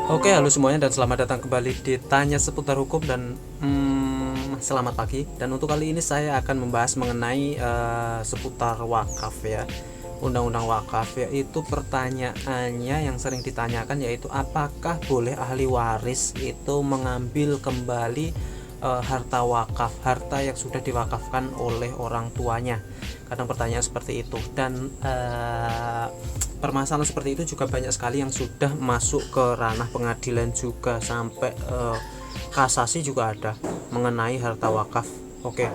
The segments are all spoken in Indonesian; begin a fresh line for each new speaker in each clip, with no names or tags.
Oke, halo semuanya dan selamat datang kembali di Tanya Seputar Hukum dan selamat pagi. Dan untuk kali ini saya akan membahas mengenai seputar wakaf ya. Undang-undang wakaf yaitu pertanyaannya yang sering ditanyakan yaitu apakah boleh ahli waris itu mengambil kembali harta wakaf, harta yang sudah diwakafkan oleh orang tuanya. Kadang pertanyaan seperti itu dan permasalahan seperti itu juga banyak sekali yang sudah masuk ke ranah pengadilan juga sampai kasasi juga ada mengenai harta wakaf. Oke.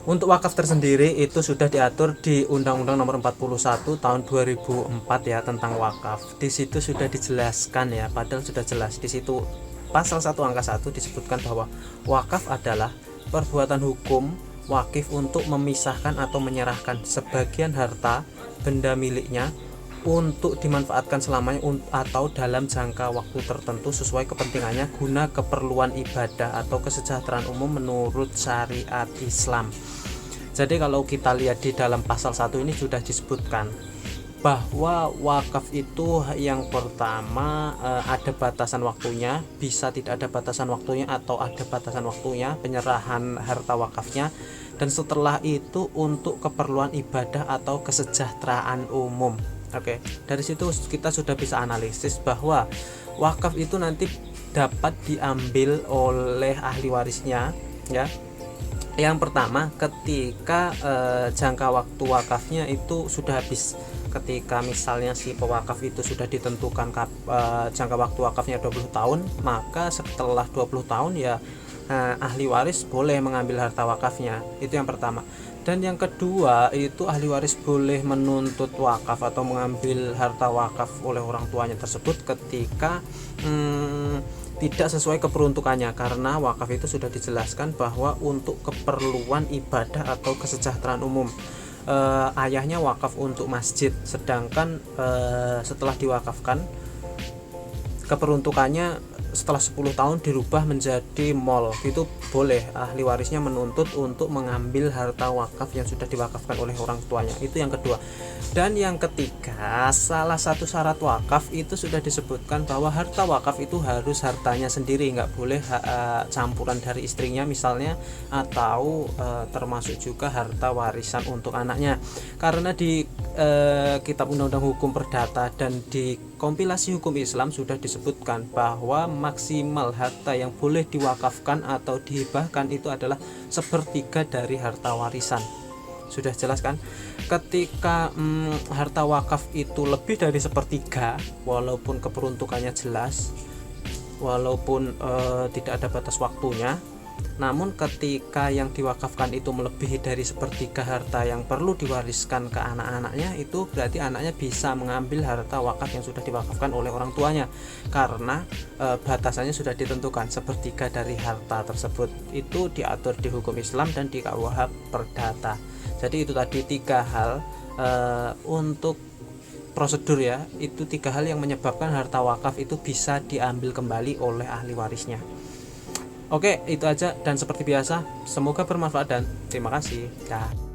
Untuk wakaf tersendiri itu sudah diatur di Undang-Undang Nomor 41 Tahun 2004 ya tentang wakaf. Di situ sudah dijelaskan ya, padahal sudah jelas di situ pasal 1 angka 1 disebutkan bahwa wakaf adalah perbuatan hukum wakif untuk memisahkan atau menyerahkan sebagian harta benda miliknya untuk dimanfaatkan selamanya atau dalam jangka waktu tertentu sesuai kepentingannya guna keperluan ibadah atau kesejahteraan umum menurut syariat Islam. Jadi kalau kita lihat di dalam pasal 1 ini sudah disebutkan bahwa wakaf itu yang pertama ada batasan waktunya, bisa tidak ada batasan waktunya atau ada batasan waktunya penyerahan harta wakafnya, dan setelah itu untuk keperluan ibadah atau kesejahteraan umum. Oke, dari situ kita sudah bisa analisis bahwa wakaf itu nanti dapat diambil oleh ahli warisnya ya. Yang pertama ketika jangka waktu wakafnya itu sudah habis. Ketika misalnya si pewakaf itu sudah ditentukan jangka waktu wakafnya 20 tahun, maka setelah 20 tahun ya ahli waris boleh mengambil harta wakafnya. Itu yang pertama. Dan yang kedua itu ahli waris boleh menuntut wakaf atau mengambil harta wakaf oleh orang tuanya tersebut ketika tidak sesuai keperuntukannya, karena wakaf itu sudah dijelaskan bahwa untuk keperluan ibadah atau kesejahteraan umum. Ayahnya wakaf untuk masjid, sedangkan setelah diwakafkan keperuntukannya setelah 10 tahun dirubah menjadi mall, itu boleh ahli warisnya menuntut untuk mengambil harta wakaf yang sudah diwakafkan oleh orang tuanya. Itu yang kedua. Dan yang ketiga, salah satu syarat wakaf itu sudah disebutkan bahwa harta wakaf itu harus hartanya sendiri, nggak boleh campuran dari istrinya misalnya, atau termasuk juga harta warisan untuk anaknya. Karena di Kitab Undang-Undang Hukum Perdata dan di kompilasi hukum Islam sudah disebutkan bahwa maksimal harta yang boleh diwakafkan atau dihibahkan itu adalah sepertiga dari harta warisan. Sudah jelas kan? Ketika harta wakaf itu lebih dari sepertiga, walaupun keperuntukannya jelas, walaupun tidak ada batas waktunya, namun ketika yang diwakafkan itu melebihi dari sepertiga harta yang perlu diwariskan ke anak-anaknya, itu berarti anaknya bisa mengambil harta wakaf yang sudah diwakafkan oleh orang tuanya, karena batasannya sudah ditentukan sepertiga dari harta tersebut. Itu diatur di hukum Islam dan di KUH Perdata. Jadi itu tadi tiga hal untuk prosedur ya, itu tiga hal yang menyebabkan harta wakaf itu bisa diambil kembali oleh ahli warisnya. Oke, itu aja dan seperti biasa semoga bermanfaat dan terima kasih. Dah.